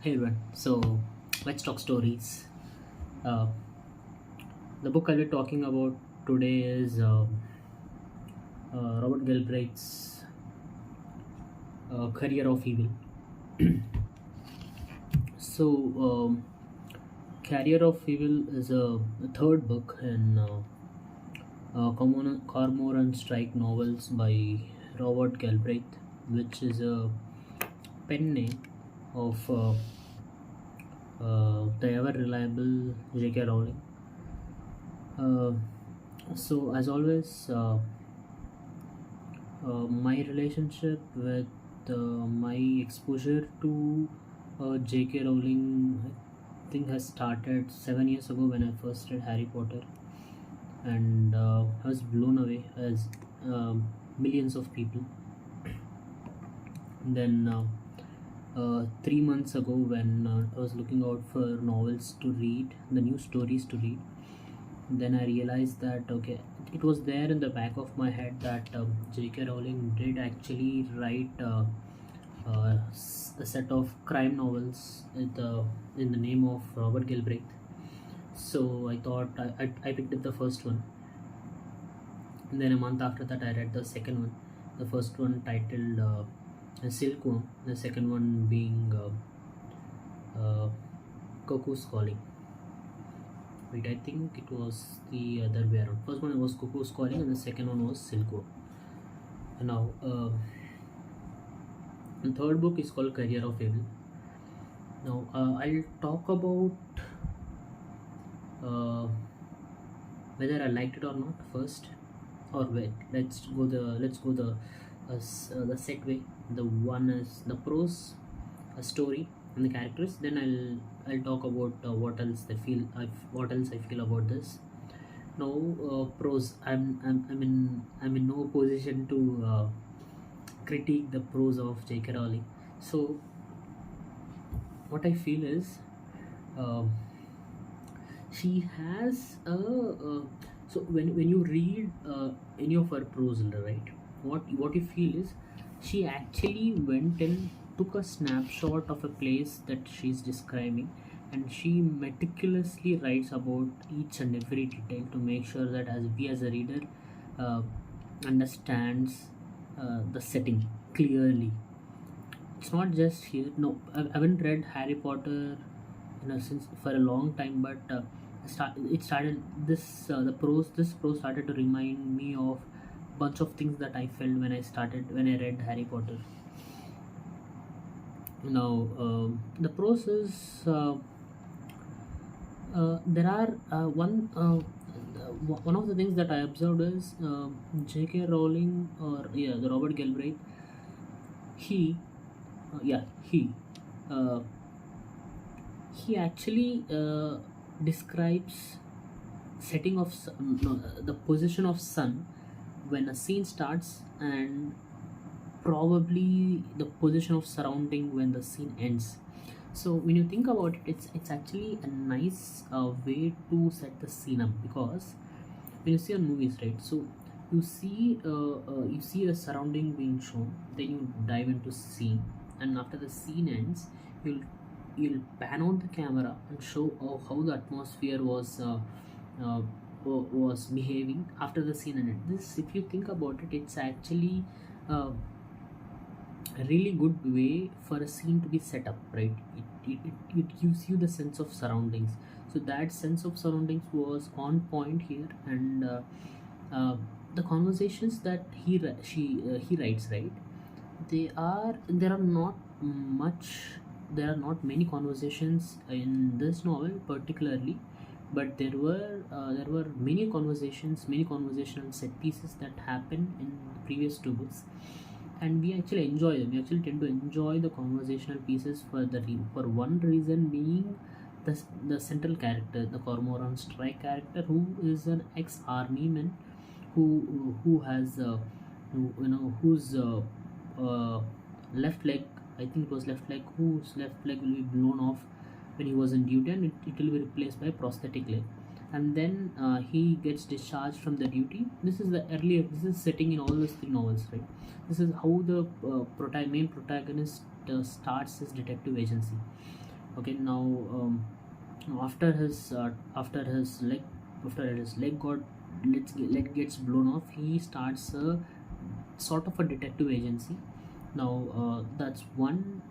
Hey everyone, so let's talk stories. Uh, the book I'll be talking about today is Robert Galbraith's Career of Evil. So, Career of Evil is a third book in Cormoran Strike novels by Robert Galbraith, which is a pen name of the ever reliable J.K. Rowling. Uh, so, as always, my relationship with my exposure to J.K. Rowling, I think, has started 7 years ago when I first read Harry Potter, and I was blown away as millions of people. Then 3 months ago, when I was looking out for novels to read, the new stories to read, then I realized that okay, it was there in the back of my head that J.K. Rowling did actually write a set of crime novels in the name of Robert Galbraith. So I thought I picked up the first one, and then a month after that I read the second one. The first one titled Silkworm, the second one being Cuckoo's Calling. Wait, I think it was the other way around. First one was Cuckoo's Calling, and the second one was Silkworm. And now, the third book is called Career of Evil. Now, I'll talk about uh, whether I liked it or not first, or wait. Let's go the segue. The one is the prose, a story, and the characters. Then I'll talk about what else I feel about this. Now, prose. I'm in no position to critique the prose of J.K. Rowling. So what I feel is, um she has so when you read any of her prose, right, what you feel is she actually went and took a snapshot of a place that she's describing, and she meticulously writes about each and every detail to make sure that as a reader uh, understands the setting clearly. It's not just here. No, I haven't read Harry Potter, since for a long time, but it started this prose started to remind me of bunch of things that I felt when I read Harry Potter. Now, the prose is there are one of the things that I observed is J.K. Rowling, or yeah, the Robert Galbraith. He, yeah, uh, he actually describes setting of no, the position of sun when a scene starts, and probably the position of surrounding when the scene ends. So when you think about it, it's actually a nice way to set the scene up, because when you see on movies, right, so you see a surrounding being shown, then you dive into scene, and after the scene ends, you'll you'll pan out the camera and show how the atmosphere uh, was behaving after the scene ended. This, if you think about it, it's actually uh, a really good way for a scene to be set up, right? It gives you the sense of surroundings. So that sense of surroundings was on point here, and uh, the conversations that he writes, right, there are not much there are not many conversations in this novel particularly, but there were many conversational set pieces that happened in the previous two books, and we actually enjoy them. We actually tend to enjoy the conversational pieces for one reason being the central character, the Cormoran Strike character, who is an ex-army man, who has whose left leg, I think it was left leg, whose left leg will be blown off when he was in duty, and it will be replaced by prosthetic leg. And then he gets discharged from the duty. This is setting in all those three novels, right? This is how the main protagonist starts his detective agency. Okay, now after his leg gets blown off, he starts a sort of a detective agency. Now that's one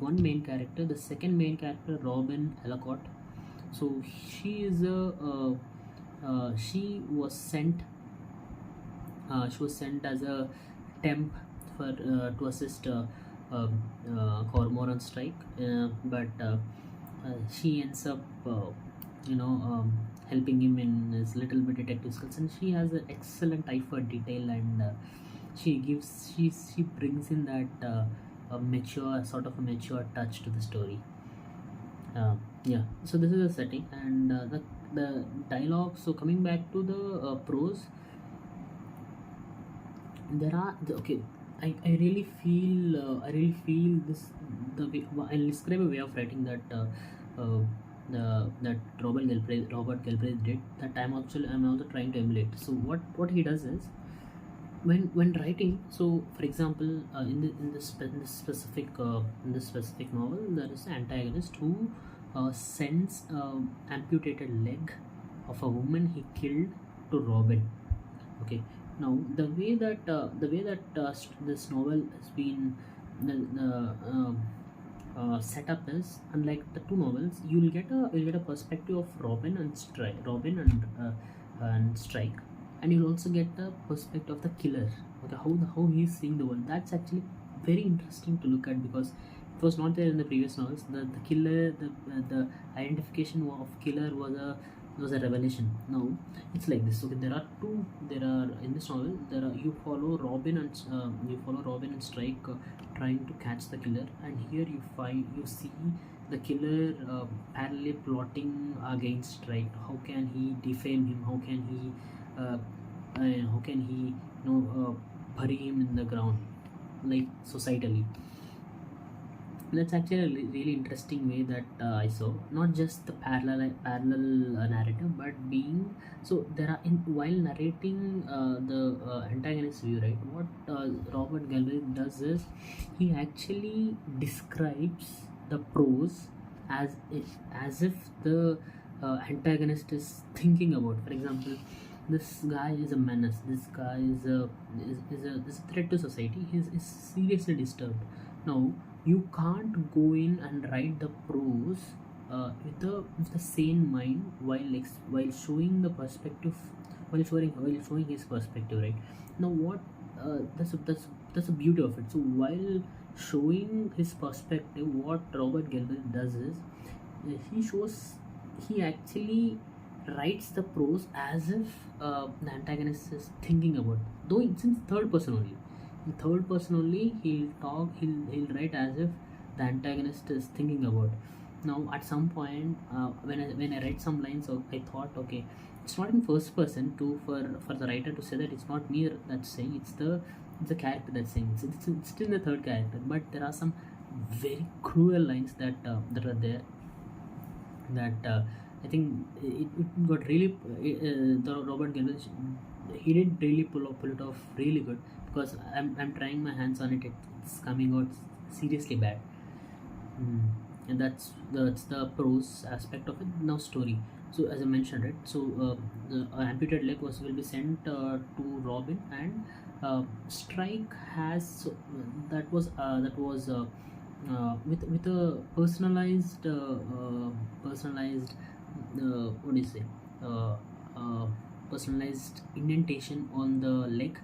main character. The second main character, Robin Ellicott. So she was sent as a temp for to assist Cormoran strike, but she ends up helping him in his little bit detective skills, and she has an excellent eye for detail, and she brings in that a mature sort of a mature touch to the story. Yeah, so this is the setting, and the dialogue. So coming back to the prose, there are okay, I really feel this the way I'll describe a way of writing that that Robert Galbraith did, that I'm also trying to emulate. So what he does is, when writing, so for example, in this specific novel, there is an antagonist who sends amputated leg of a woman he killed to Robin. Okay, now this novel has been set up is, unlike the two novels, you'll get a perspective of Robin and Strike, and you'll also get the perspective of the killer. Okay, how he's seeing the world. That's actually very interesting to look at, because it was not there in the previous novels. The killer, the identification of killer was a revelation. Now it's like this. Okay, there are in this novel, there are you follow Robin and Strike trying to catch the killer, and here you see the killer parallelly plotting against Strike. How can he defame him? How can he bury him in the ground, like societally? That's actually a really interesting way that I saw, not just the parallel narrative, but being, so there are, in while narrating the antagonist view, right? What Robert Galbraith does is, he actually describes the prose as if the antagonist is thinking about. For example, this guy is a menace. This guy is a threat to society. He's seriously disturbed. Now you can't go in and write the prose with the sane mind, while showing the perspective, while showing his perspective, right? Now what that's the beauty of it. So while showing his perspective, what Robert Galbraith does is, he shows he actually writes the prose as if the antagonist is thinking about, though it's in third person only. In third person only, he'll write as if the antagonist is thinking about. Now at some point, when I read some lines, so I thought, okay, it's not in first person to for the writer to say that it's not me that's saying, it's the character that's saying. It's still in the third character, but there are some very cruel lines that are there, that I think it got really the Robert Galbraith, he did really pull it off really good, because I'm trying my hands on it. It's coming out seriously bad. And that's the prose aspect of it. Now story. So as I mentioned, right? So the amputated leg will be sent to Robin, and Strike has, so that was with a personalized what do you say, uh, uh, personalized indentation on the leg,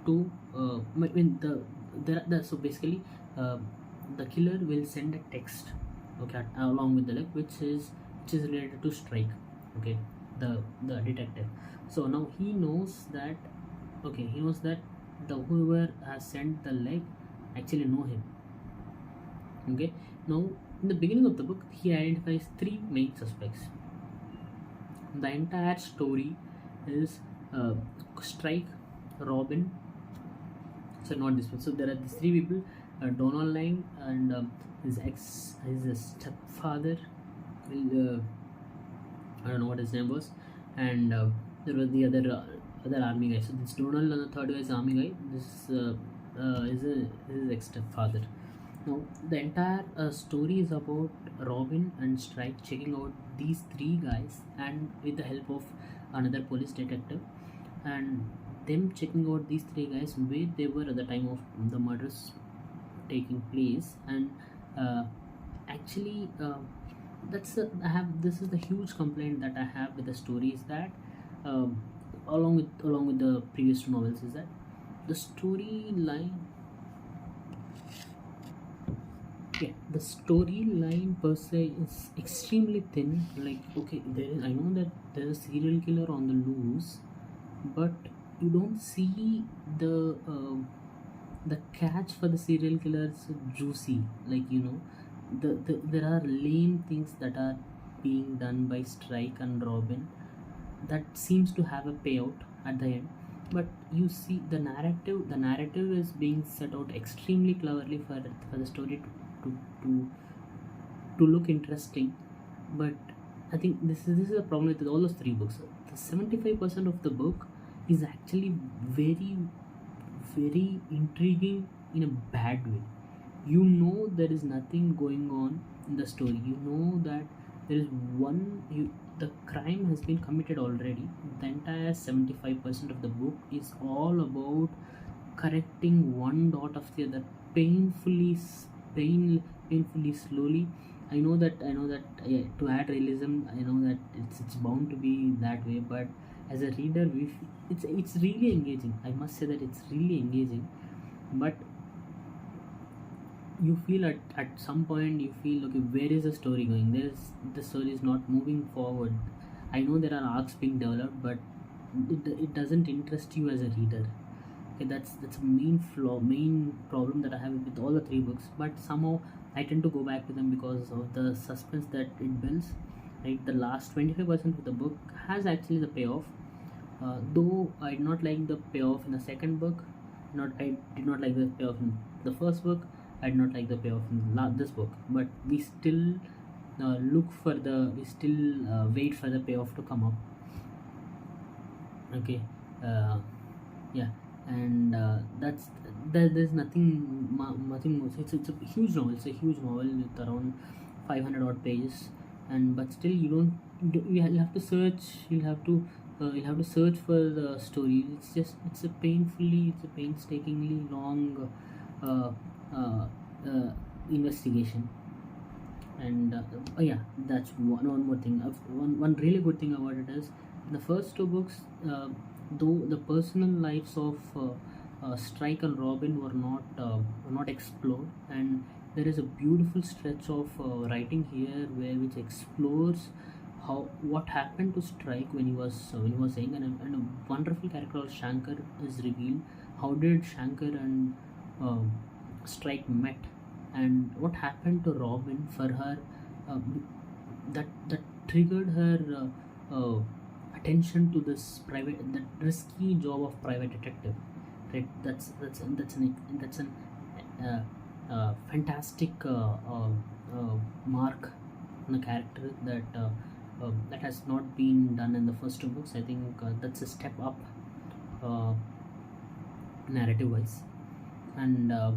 to I mean so basically, uh, the killer will send a text, okay, along with the leg, which is related to Strike, okay, the detective. So now he knows that, okay, he knows that the whoever has sent the leg actually know him. Okay, now in the beginning of the book, he identifies three main suspects. The entire story is Strike, Robin, so not this one. So there are these three people: Donald Lang, and his stepfather. Well, I don't know what his name was, and there was the other army guy. So this Donald, and the third guy is army guy. This is his ex stepfather. Now, the entire story is about Robin and Strike checking out these three guys, and with the help of another police detective, and them checking out these three guys where they were at the time of the murders taking place. And uh, actually, I have this is the huge complaint that I have with the story is that, um, along with the previous two novels, is that the storyline, yeah, the storyline per se is extremely thin. Like, okay, I know that there's a serial killer on the loose, but you don't see the catch for the serial killers juicy. Like, there are lame things that are being done by Strike and Robin that seems to have a payout at the end. But you see, the narrative is being set out extremely cleverly for the story to, to to look interesting. But I think this is a problem with all those three books. The 75% of the book is actually very, very intriguing in a bad way. There is nothing going on in the story. That there is the crime has been committed already. The entire 75% of the book is all about correcting one dot of the other, painfully painfully slowly. I know that yeah, to add realism, I know that it's bound to be that way, but as a reader, it's really engaging. I must say that it's really engaging. But you feel at some point, you feel, okay, where is the story going? The story is not moving forward. I know there are arcs being developed, but it doesn't interest you as a reader. Okay, that's a main problem that I have with all the three books. But somehow I tend to go back to them because of the suspense that it builds. Right, the last 25% of the book has actually the payoff. Though I did not like the payoff in the second book, not I did not like the payoff in the first book. I did not like the payoff in this book. But we still wait for the payoff to come up. Okay, uh, yeah, and there's nothing more. It's a huge novel. It's a huge novel with around 500 odd pages, and but still you have to search. You'll have to search for the story. It's a painstakingly long uh, uh, uh, investigation. And yeah, that's one more thing. One really good thing about it is the first two books, though the personal lives of Strike and Robin were not explored, and there is a beautiful stretch of writing here which explores how what happened to Strike when he was saying, and a wonderful character of Shankar is revealed. How did Shankar and um Strike met, and what happened to Robin for her, uh, that triggered her attention to this private that risky job of private detective. Right, that's an fantastic mark on a character that has not been done in the first two books. I think that's a step up, uh, narrative wise. And uh,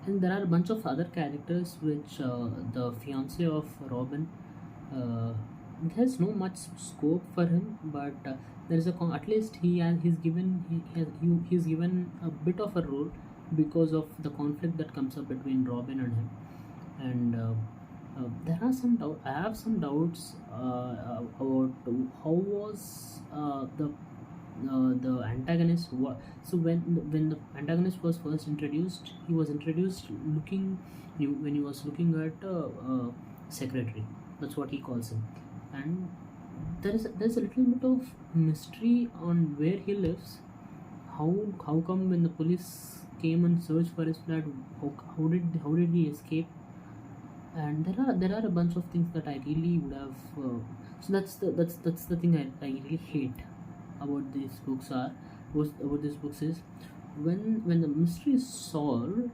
and there are a bunch of other characters which, the fiance of Robin, uh, there's no much scope for him, but there is at least he's given a bit of a role because of the conflict that comes up between Robin and him. And there are some doubt I have some doubts about how was the antagonist so when the antagonist was first introduced, he was introduced when he was looking at secretary. That's what he calls him. And there's a little bit of mystery on where he lives. How come when the police came and searched for his flat, how did he escape? And there are a bunch of things that I really would have. So that's the thing I really hate about these books are about these books is when the mystery is solved,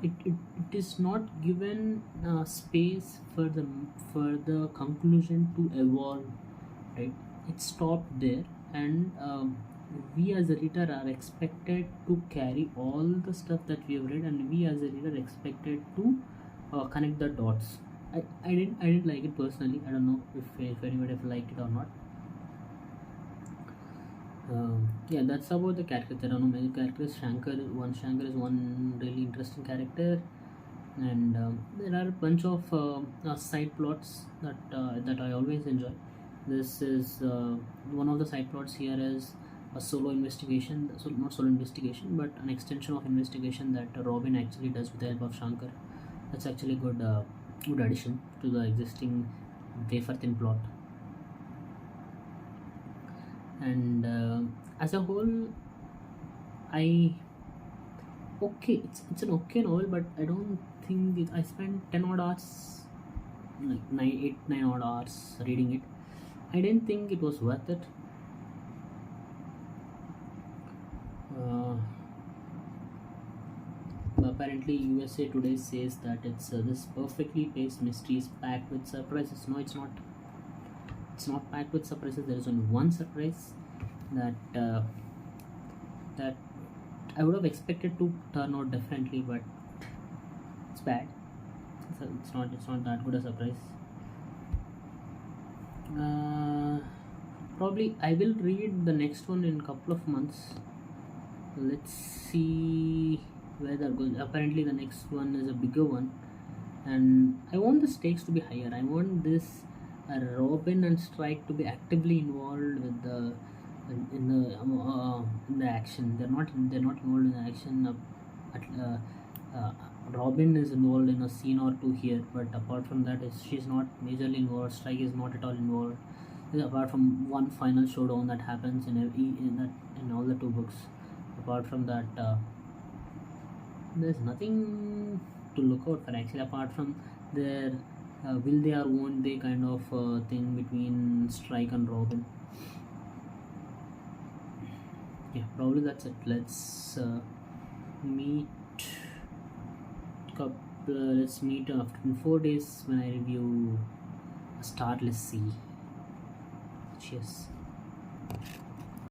it is not given space for the conclusion to evolve. Right, it stopped there. And we as a reader are expected to carry all the stuff that we have read, and we as a reader expected to connect the dots. I didn't like it personally. I don't know if anybody have liked it or not. Yeah, that's about the characters. There are no many characters. Shankar is one really interesting character, and there are a bunch of side plots that I always enjoy. This is one of the side plots here is a solo investigation, so not solo investigation, but an extension of investigation that Robin actually does with the help of Shankar. That's actually good addition to the existing wafer thin plot. And as a whole, I okay, it's an okay novel, but I don't think I spent 10 odd hours, like 9 odd hours reading it. I didn't think it was worth it. Uh, Apparently, USA Today says that it's this perfectly paced mystery is packed with surprises. No, it's not. It's not packed with surprises. There is only one surprise that that I would have expected to turn out differently, but it's bad. It's not that good a surprise. Uh, Probably I will read the next one in a couple of months. Let's see where that goes. Apparently, the next one is a bigger one, and I want the stakes to be higher. I want this Robin and Strike to be actively involved with the in the action. They're not involved in the action. Robin is involved in a scene or two here, but apart from that, she's not majorly involved. Strike is not at all involved. Apart from one final showdown that happens in all the two books. Apart from that, there's nothing to look out for actually. Apart from their will they or won't they kind of thing between Strike and Robin. Yeah, probably that's it. Let's meet let's meet after in 4 days when I review A Starless Sea. Cheers.